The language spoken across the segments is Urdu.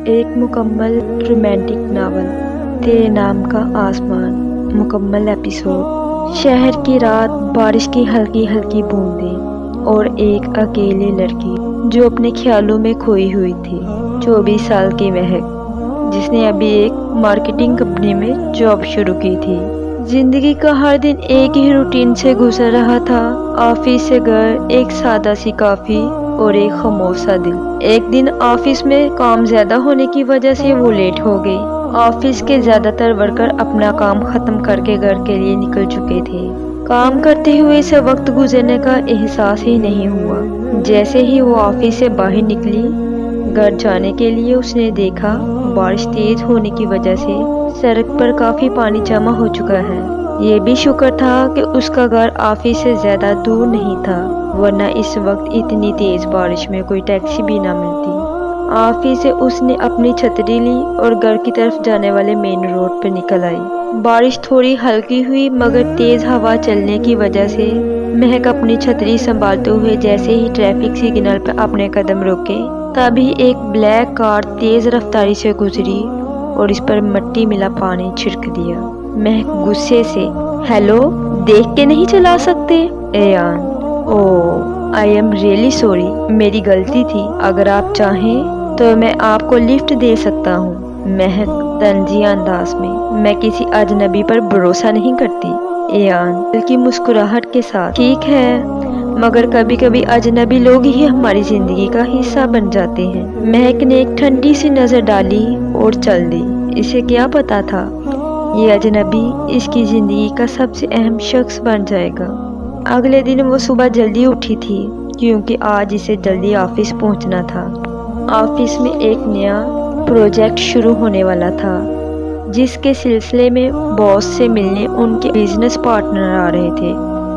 ایک مکمل رومانٹک ناول تیرے نام کا آسمان مکمل ایپیسوڈ۔ شہر کی رات، بارش کی ہلکی ہلکی بوندیں اور ایک اکیلی لڑکی جو اپنے خیالوں میں کھوئی ہوئی تھی۔ 24 سال کی مہک، جس نے ابھی ایک مارکیٹنگ کمپنی میں جاب شروع کی تھی۔ زندگی کا ہر دن ایک ہی روٹین سے گزر رہا تھا، آفس سے گھر، ایک سادہ سی کافی اور ایک خاموش سا دل۔ ایک دن آفس میں کام زیادہ ہونے کی وجہ سے وہ لیٹ ہو گئی۔ آفس کے زیادہ تر ورکر اپنا کام ختم کر کے گھر کے لیے نکل چکے تھے۔ کام کرتے ہوئے سے وقت گزرنے کا احساس ہی نہیں ہوا۔ جیسے ہی وہ آفس سے باہر نکلی گھر جانے کے لیے، اس نے دیکھا بارش تیز ہونے کی وجہ سے سڑک پر کافی پانی جمع ہو چکا ہے۔ یہ بھی شکر تھا کہ اس کا گھر آفس سے زیادہ دور نہیں تھا، ورنہ اس وقت اتنی تیز بارش میں کوئی ٹیکسی بھی نہ ملتی۔ آفس سے اس نے اپنی چھتری لی اور گھر کی طرف جانے والے مین روڈ پر نکل آئی۔ بارش تھوڑی ہلکی ہوئی، مگر تیز ہوا چلنے کی وجہ سے مہک اپنی چھتری سنبھالتے ہوئے جیسے ہی ٹریفک سگنل پر اپنے قدم روکے، تبھی ایک بلیک کار تیز رفتاری سے گزری اور اس پر مٹی ملا پانی چھڑک دیا۔ مہک غصے سے، ہیلو، دیکھ کے نہیں چلا سکتے؟ Ayan, I am really sorry, میری غلطی تھی، اگر آپ چاہیں تو میں آپ کو لفٹ دے سکتا ہوں۔ مہک طنزیہ انداز میں کسی اجنبی پر بھروسہ نہیں کرتی۔ ایان بلکہ مسکراہٹ کے ساتھ، ٹھیک ہے، مگر کبھی کبھی اجنبی لوگ ہی ہماری زندگی کا حصہ بن جاتے ہیں۔ مہک نے ایک ٹھنڈی سی نظر ڈالی اور چل دی۔ اسے کیا پتا تھا یہ اجنبی اس کی زندگی کا سب سے اہم شخص بن جائے گا۔ اگلے دن وہ صبح جلدی اٹھی تھی کیونکہ آج اسے جلدی آفس پہنچنا تھا۔ آفس میں ایک نیا پروجیکٹ شروع ہونے والا تھا، جس کے سلسلے میں باس سے ملنے ان کے بزنس پارٹنر آ رہے تھے۔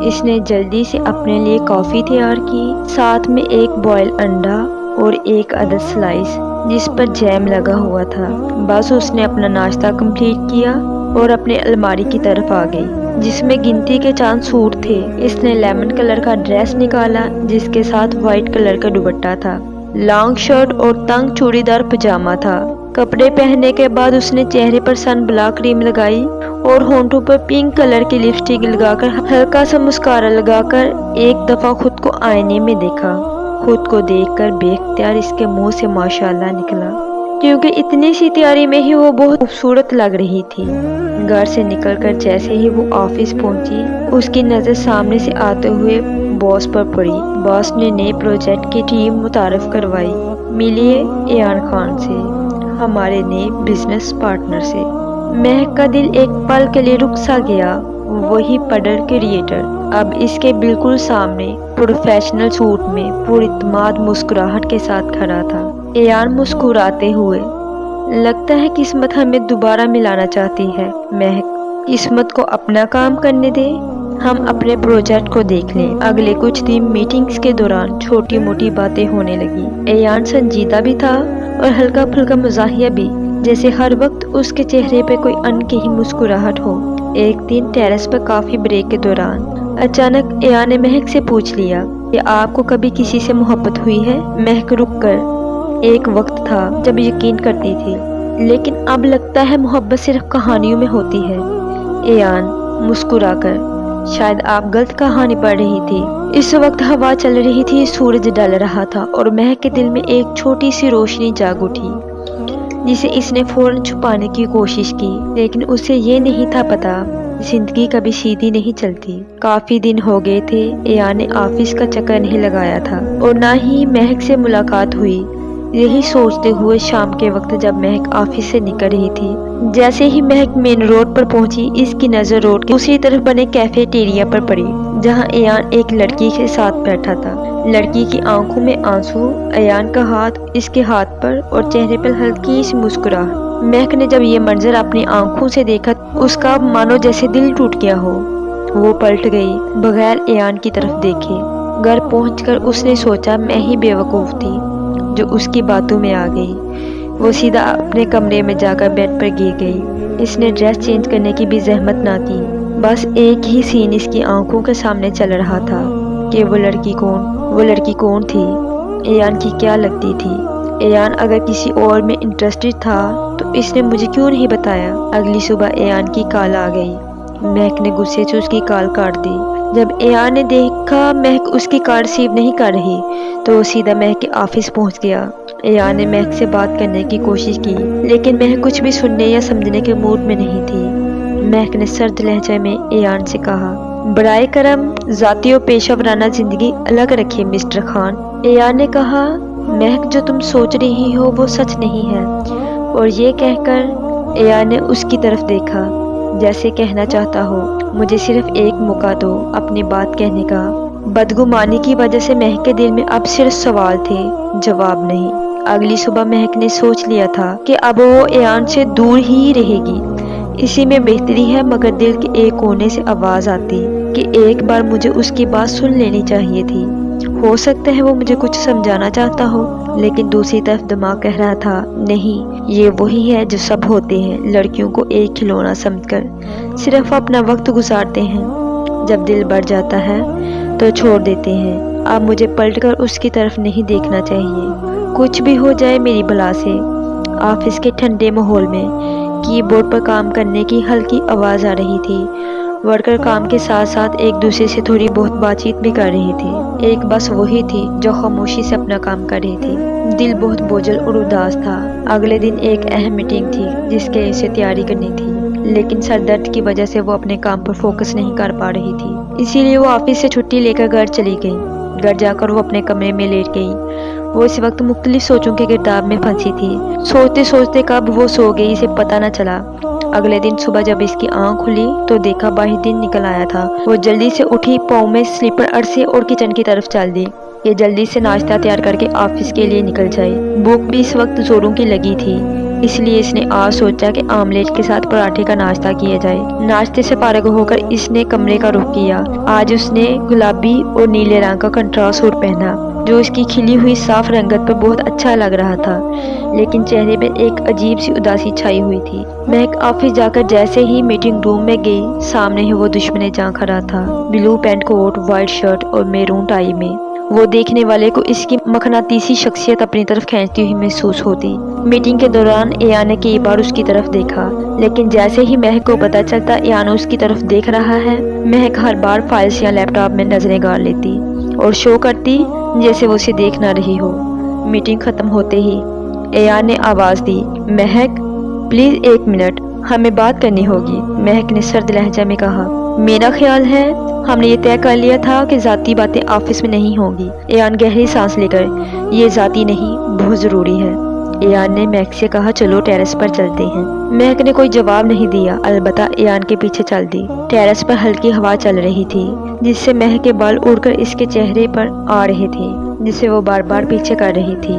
اس نے جلدی سے اپنے لیے کافی تیار کی، ساتھ میں ایک بوائل انڈا اور ایک عدد سلائس جس پر جیم لگا ہوا تھا۔ بس اس نے اپنا ناشتہ کمپلیٹ کیا اور اپنے الماری کی طرف آ گئی، جس میں گنتی کے چند سوٹ تھے۔ اس نے لیمن کلر کا ڈریس نکالا جس کے ساتھ وائٹ کلر کا دوپٹہ تھا، لانگ شرٹ اور تنگ چوڑی دار پجامہ تھا۔ کپڑے پہننے کے بعد اس نے چہرے پر سن بلاک کریم لگائی اور ہونٹوں پر پنک کلر کی لپسٹک لگا کر ہلکا سا مسکارا لگا کر ایک دفعہ خود کو آئینے میں دیکھا۔ خود کو دیکھ کر بے اختیار اس کے منہ سے ماشاءاللہ نکلا، کیونکہ اتنی سی تیاری میں ہی وہ بہت خوبصورت لگ رہی تھی۔ گھر سے نکل کر جیسے ہی وہ آفس پہنچی، اس کی نظر سامنے سے آتے ہوئے باس پر پڑی۔ باس نے نئے پروجیکٹ کی ٹیم متعارف کروائی، ملیے ایان خان سے، ہمارے نئے بزنس پارٹنر سے۔ مہک کا دل ایک پل کے لیے رک سا گیا۔ وہی پڈر کریٹر اب اس کے بالکل سامنے پروفیشنل سوٹ میں پر اعتماد مسکراہٹ کے ساتھ کھڑا تھا۔ ایان مسکراتے ہوئے، لگتا ہے قسمت ہمیں دوبارہ ملانا چاہتی ہے مہک، قسمت کو اپنا کام کرنے دے، ہم اپنے پروجیکٹ کو دیکھ لیں۔ اگلے کچھ دن میٹنگز کے دوران چھوٹی موٹی باتیں ہونے لگی۔ ایان سنجیدہ بھی تھا اور ہلکا پھلکا مزاحیہ بھی، جیسے ہر وقت اس کے چہرے پہ کوئی انکہی مسکراہٹ ہو۔ ایک دن ٹیرس پر کافی بریک کے دوران اچانک ایان نے مہک سے پوچھ لیا کہ آپ کو کبھی کسی سے محبت ہوئی ہے؟ مہک رک کر، ایک وقت تھا جب یقین کرتی تھی، لیکن اب لگتا ہے محبت صرف کہانیوں میں ہوتی ہے۔ ایان مسکرا کر، شاید آپ غلط کہانی پڑھ رہی تھی۔ اس وقت ہوا چل رہی تھی، سورج ڈل رہا تھا اور مہک کے دل میں ایک چھوٹی سی روشنی جاگ اٹھی، جسے اس نے فوراً چھپانے کی کوشش کی، لیکن اسے یہ نہیں تھا پتا زندگی کبھی سیدھی نہیں چلتی۔ کافی دن ہو گئے تھے ایان نے آفس کا چکر نہیں لگایا تھا اور نہ ہی مہک سے ملاقات ہوئی۔ یہی سوچتے ہوئے شام کے وقت جب مہک آفس سے نکل رہی تھی، جیسے ہی مہک مین روڈ پر پہنچی، اس کی نظر روڈ کے دوسری طرف بنے کیفیٹیریا پر پڑی، جہاں ایان ایک لڑکی کے ساتھ بیٹھا تھا۔ لڑکی کی آنکھوں میں آنسو، ایان کا ہاتھ اس کے ہاتھ پر اور چہرے پر ہلکی سی مسکراہٹ۔ مہک نے جب یہ منظر اپنی آنکھوں سے دیکھا، اس کا مانو جیسے دل ٹوٹ گیا ہو۔ وہ پلٹ گئی بغیر ایان کی طرف دیکھے۔ گھر پہنچ کر اس نے سوچا میں ہی بیوقوف تھی جو اس کی باتوں میں آ گئی۔ وہ سیدھا اپنے کمرے میں جا کر بیڈ پر گر گئی۔ اس نے ڈریس چینج کرنے کی بھی زحمت نہ کی، بس ایک ہی سین اس کی آنکھوں کے سامنے چل رہا تھا کہ وہ لڑکی کون تھی، ایان کی کیا لگتی تھی۔ ایان اگر کسی اور میں انٹرسٹڈ تھا تو اس نے مجھے کیوں نہیں بتایا؟ اگلی صبح ایان کی کال آ گئی۔ مہک نے غصے سے اس کی کال کاٹ دی۔ جب ایان نے دیکھا مہک اس کی کال ریسیو نہیں کر رہی تو وہ سیدھا مہک کے آفس پہنچ گیا۔ ایان نے مہک سے بات کرنے کی کوشش کی لیکن مہک کچھ بھی سننے یا سمجھنے کے موڈ میں نہیں تھی۔ مہک نے سرد لہجے میں ایان سے کہا، برائے کرم ذاتی اور پیشہ ورانہ زندگی الگ رکھیے مسٹر خان۔ ایان نے کہا، مہک جو تم سوچ رہی ہو وہ سچ نہیں ہے۔ اور یہ کہہ کر ایان نے اس کی طرف دیکھا جیسے کہنا چاہتا ہو، مجھے صرف ایک موقع دو اپنی بات کہنے کا۔ بدگمانی کی وجہ سے مہک کے دل میں اب صرف سوال تھے، جواب نہیں۔ اگلی صبح مہک نے سوچ لیا تھا کہ اب وہ ایان سے دور ہی رہے گی۔ اسی میں بہتری ہے، مگر دل کے ایک کونے سے آواز آتی کہ ایک بار مجھے اس کی بات سن لینی چاہیے تھی۔ ہو سکتا ہے وہ مجھے کچھ سمجھانا چاہتا ہو، لیکن دوسری طرف دماغ کہہ رہا تھا، نہیں، یہ وہی ہے جو سب ہوتے ہیں، لڑکیوں کو ایک کھلونا سمجھ کر صرف اپنا وقت گزارتے ہیں۔ جب دل بڑھ جاتا ہے تو چھوڑ دیتے ہیں۔ اب مجھے پلٹ کر اس کی طرف نہیں دیکھنا چاہیے، کچھ بھی ہو جائے میری بلا سے۔ آفس کے ٹھنڈے ماحول میں کی بورڈ پر کام کرنے کی ہلکی آواز آ رہی تھی۔ ورکر کام کے ساتھ ساتھ ایک دوسرے سے تھوڑی بہت بات چیت بھی کر رہی تھی۔ ایک بس وہی تھی جو خاموشی سے اپنا کام کر رہی تھی۔ دل بہت بوجھل اور اداس تھا۔ اگلے دن ایک اہم میٹنگ تھی جس کے لیے اسے تیاری کرنی تھی، لیکن سر درد کی وجہ سے وہ اپنے کام پر فوکس نہیں کر پا رہی تھی۔ اسی لیے وہ آفس سے چھٹی لے کر گھر چلی گئی۔ گھر جا کر وہ اپنے کمرے میں لیٹ گئی۔ وہ اس وقت مختلف سوچوں کے گرداب میں پھنسی تھی۔ سوچتے سوچتے کب وہ سو گئی اسے پتہ نہ چلا۔ اگلے دن صبح جب اس کی آنکھ کھلی تو دیکھا باہر دن نکل آیا تھا۔ وہ جلدی سے اٹھی، پاؤں میں سلیپر اڑسے اور کچن کی طرف چل دی کہ جلدی سے ناشتہ تیار کر کے آفس کے لیے نکل جائے۔ بھوک بھی اس وقت زوروں کی لگی تھی، اس لیے اس نے آج سوچا کہ آملیٹ کے ساتھ پراٹھے کا ناشتہ کیا جائے۔ ناشتے سے فارغ ہو کر اس نے کمرے کا رخ کیا۔ آج اس نے گلابی اور نیلے رنگ کا کنٹراسٹ سوٹ پہنا جو اس کی کھلی ہوئی صاف رنگت پر بہت اچھا لگ رہا تھا، لیکن چہرے پہ ایک عجیب سی اداسی چھائی ہوئی تھی۔ مہک آفس جا کر جیسے ہی میٹنگ روم میں گئی، سامنے ہی وہ دشمن جاں کھڑا تھا، بلو پینٹ کوٹ، وائٹ شرٹ اور میرون ٹائی میں۔ وہ دیکھنے والے کو اس کی مقناطیسی شخصیت اپنی طرف کھینچتی ہوئی محسوس ہوتی۔ میٹنگ کے دوران ایان نے کئی بار اس کی طرف دیکھا، لیکن جیسے ہی مہک کو پتہ چلتا ایان اس کی طرف دیکھ رہا ہے، مہک ہر بار فائلز یا لیپ ٹاپ میں نظریں گاڑ لیتی اور شو کرتی جیسے وہ اسے دیکھ نہ رہی ہو۔ میٹنگ ختم ہوتے ہی ایان نے آواز دی، مہک پلیز ایک منٹ، ہمیں بات کرنی ہوگی۔ مہک نے سرد لہجہ میں کہا، میرا خیال ہے ہم نے یہ طے کر لیا تھا کہ ذاتی باتیں آفس میں نہیں ہوں گی۔ ایان گہری سانس لے کر، یہ ذاتی نہیں، بہت ضروری ہے۔ ایان نے مہک سے کہا، چلو ٹیرس پر چلتے ہیں۔ مہک نے کوئی جواب نہیں دیا، البتہ ایان کے پیچھے چل دی۔ ٹیرس پر ہلکی ہوا چل رہی تھی جس سے مہک کے بال اڑ کر اس کے چہرے پر آ رہے تھے، جسے وہ بار بار پیچھے کر رہی تھی۔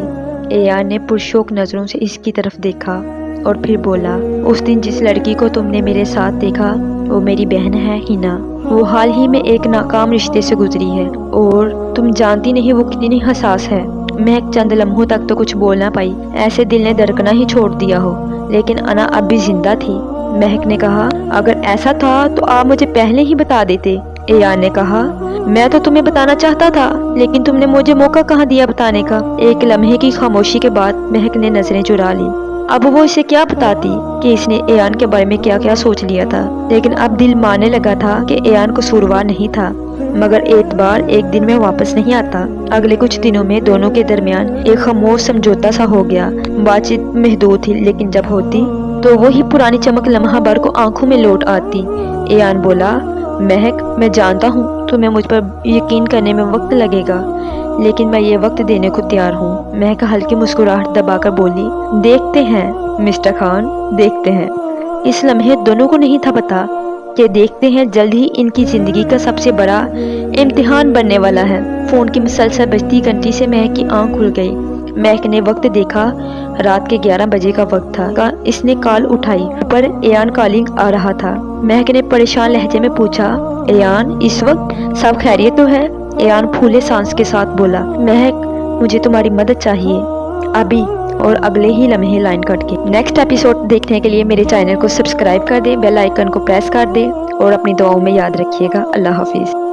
ایان نے پرشوق نظروں سے اس کی طرف دیکھا اور پھر بولا، اس دن جس لڑکی کو تم نے میرے ساتھ دیکھا وہ میری بہن ہے ہینا۔ وہ حال ہی میں ایک ناکام رشتے سے گزری ہے اور تم جانتی نہیں وہ کتنی حساس ہے۔ مہک چند لمحوں تک تو کچھ بول نہ پائی، ایسے دل نے دھڑکنا ہی چھوڑ دیا ہو، لیکن انا اب بھی زندہ تھی۔ مہک نے کہا، اگر ایسا تھا تو آپ مجھے پہلے ہی بتا دیتے۔ ایان نے کہا، میں تو تمہیں بتانا چاہتا تھا، لیکن تم نے مجھے موقع کہاں دیا بتانے کا۔ ایک لمحے کی خاموشی کے بعد مہک نے نظریں چرا لی۔ اب وہ اسے کیا بتاتی کہ اس نے ایان کے بارے میں کیا کیا سوچ لیا تھا، لیکن اب دل ماننے لگا تھا کہ ایان قصوروار نہیں تھا، مگر اعتبار ایک دن میں واپس نہیں آتا۔ اگلے کچھ دنوں میں دونوں کے درمیان ایک خاموش سمجھوتا سا ہو گیا۔ بات چیت محدود تھی، لیکن جب ہوتی تو وہی پرانی چمک لمحہ بھر کو آنکھوں میں لوٹ آتی۔ ایان بولا، مہک میں جانتا ہوں تمہیں مجھ پر یقین کرنے میں وقت لگے گا، لیکن میں یہ وقت دینے کو تیار ہوں۔ مہک ہلکی مسکراہٹ دبا کر بولی، دیکھتے ہیں مسٹر خان، دیکھتے ہیں۔ اس لمحے دونوں کو نہیں تھا پتا کہ دیکھتے ہیں جلد ہی ان کی زندگی کا سب سے بڑا امتحان بننے والا ہے۔ فون کی مسلسل بجتی گھنٹی سے مہک کی آنکھ کھل گئی۔ مہک نے وقت دیکھا، رات کے 11 بجے کا وقت تھا۔ اس نے کال اٹھائی، اوپر ایان کالنگ آ رہا تھا۔ مہک نے پریشان لہجے میں پوچھا، ایان اس وقت سب خیریت تو ہے؟ ایان پھولے سانس کے ساتھ بولا، مہک مجھے تمہاری مدد چاہیے ابھی، اور اگلے ہی لمحے لائن کٹ کے۔ نیکسٹ ایپیسوڈ دیکھنے کے لیے میرے چینل کو سبسکرائب کر دے، بیل آئیکن کو پریس کر دے اور اپنی دعاؤں میں یاد رکھیے گا۔ اللہ حافظ۔